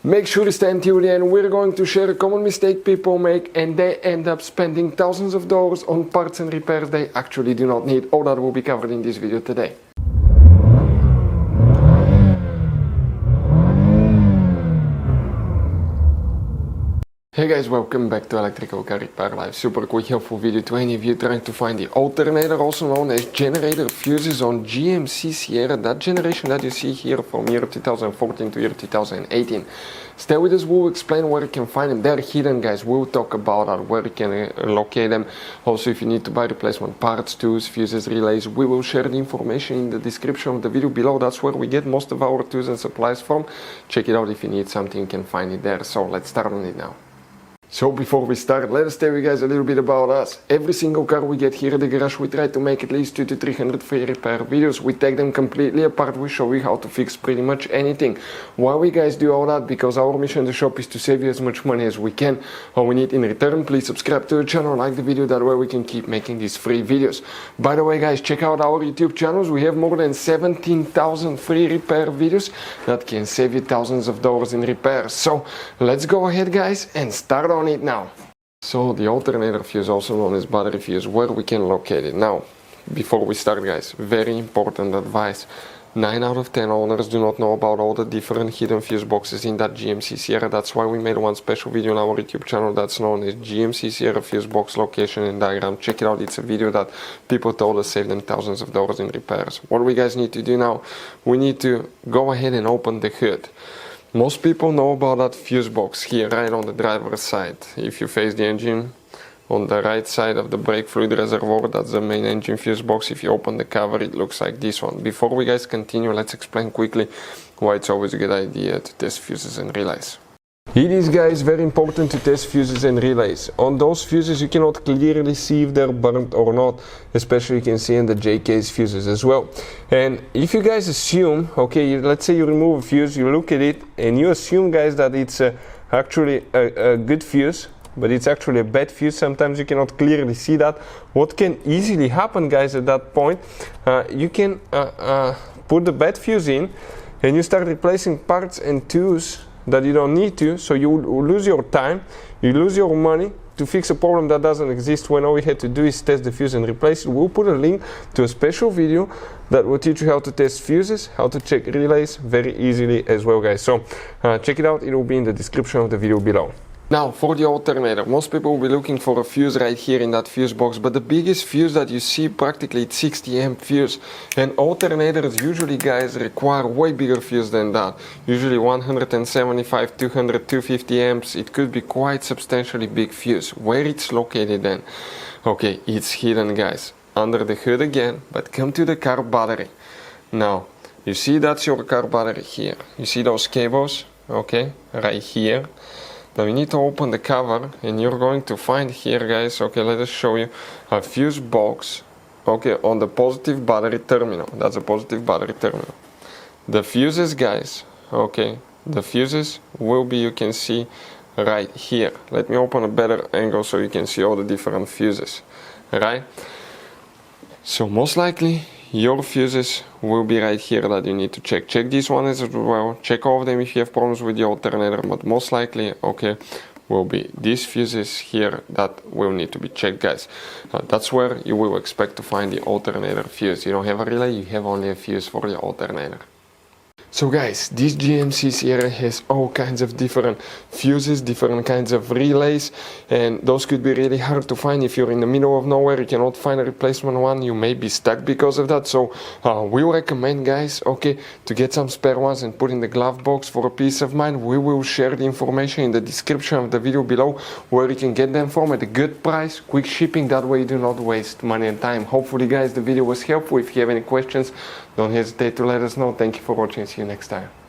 Make sure to stay until the end. We're going to share a common mistake people make and they end up spending thousands of dollars on parts and repairs they actually do not need. All that will be covered in this video today. Hey guys, welcome back to Electrical Car Repair Live. Super quick helpful video to any of you trying to find the alternator, also known as generator fuses on GMC Sierra, that generation that you see here from year 2014 to year 2018. Stay with us, we'll explain where you can find them. They're hidden, guys. We'll talk about that, where you can locate them. Also, if you need to buy replacement parts, tools, fuses, relays, we will share the information in the description of the video below. That's where we get most of our tools and supplies from. Check it out if you need something, you can find it there. So let's start on it now. So before we start, let us tell you guys a little bit about us. Every single car we get here at the garage, we try to make at least 200 to 300 free repair videos. We take them completely apart, we show you how to fix pretty much anything. Why we guys do all that? Because our mission in the shop is to save you as much money as we can. All we need in return, please subscribe to the channel, like the video, that way we can keep making these free videos. By the way guys, check out our YouTube channels. We have more than 17,000 free repair videos that can save you thousands of dollars in repairs. So let's go ahead guys and start on it now. So the alternator fuse, also known as battery fuse, where we can locate it. Now before we start guys, very important advice. 9 out of 10 owners do not know about all the different hidden fuse boxes in that GMC Sierra. That's why we made one special video on our YouTube channel that's known as GMC Sierra fuse box location and diagram. Check it out, it's a video that people told us saved them thousands of dollars in repairs. What we guys need to do now, we need to go ahead and open the hood. Most people know about that fuse box here, right on the driver's side. If you face the engine, on the right side of the brake fluid reservoir, that's the main engine fuse box. If you open the cover, it looks like this one. Before we guys continue, let's explain quickly why it's always a good idea to test fuses and relays. It is guys very important to test fuses and relays. On those fuses you cannot clearly see if they're burnt or not, especially you can see in the JK's fuses as well. And if you guys assume, okay, let's say you remove a fuse, you look at it and you assume guys that it's actually a good fuse, but it's actually a bad fuse. Sometimes you cannot clearly see that. What can easily happen guys at that point, you can put the bad fuse in and you start replacing parts and tools that you don't need to, so you lose your time, you lose your money to fix a problem that doesn't exist, when all we had to do is test the fuse and replace it. We'll put a link to a special video that will teach you how to test fuses, how to check relays very easily as well guys. So check it out, it will be in the description of the video below. Now for the alternator, most people will be looking for a fuse right here in that fuse box, but the biggest fuse that you see, practically it's 60 amp fuse, and alternators usually guys require way bigger fuse than that, usually 175, 200, 250 amps. It could be quite substantially big fuse. Where it's located then? Okay, it's hidden guys, under the hood again, but come to the car battery. Now you see that's your car battery here, you see those cables, okay, right here. Now you need to open the cover and you're going to find here guys, okay, let us show you a fuse box, okay, on the positive battery terminal. That's a positive battery terminal. The fuses guys, okay, the fuses will be, you can see right here. Let me open a better angle so you can see all the different fuses, right? So most likely your fuses will be right here that you need to check. Check this one as well, check all of them if you have problems with the alternator, but most likely, okay, will be these fuses here that will need to be checked guys. That's where you will expect to find the alternator fuse. You don't have a relay, you have only a fuse for the alternator. So guys, this GMC Sierra has all kinds of different fuses, different kinds of relays, and those could be really hard to find. If you're in the middle of nowhere, you cannot find a replacement one, you may be stuck because of that. So we recommend guys, okay, to get some spare ones and put in the glove box for a peace of mind. We will share the information in the description of the video below where you can get them from at a good price, quick shipping, that way you do not waste money and time. Hopefully guys the video was helpful. If you have any questions, don't hesitate to let us know. Thank you for watching. See you next time.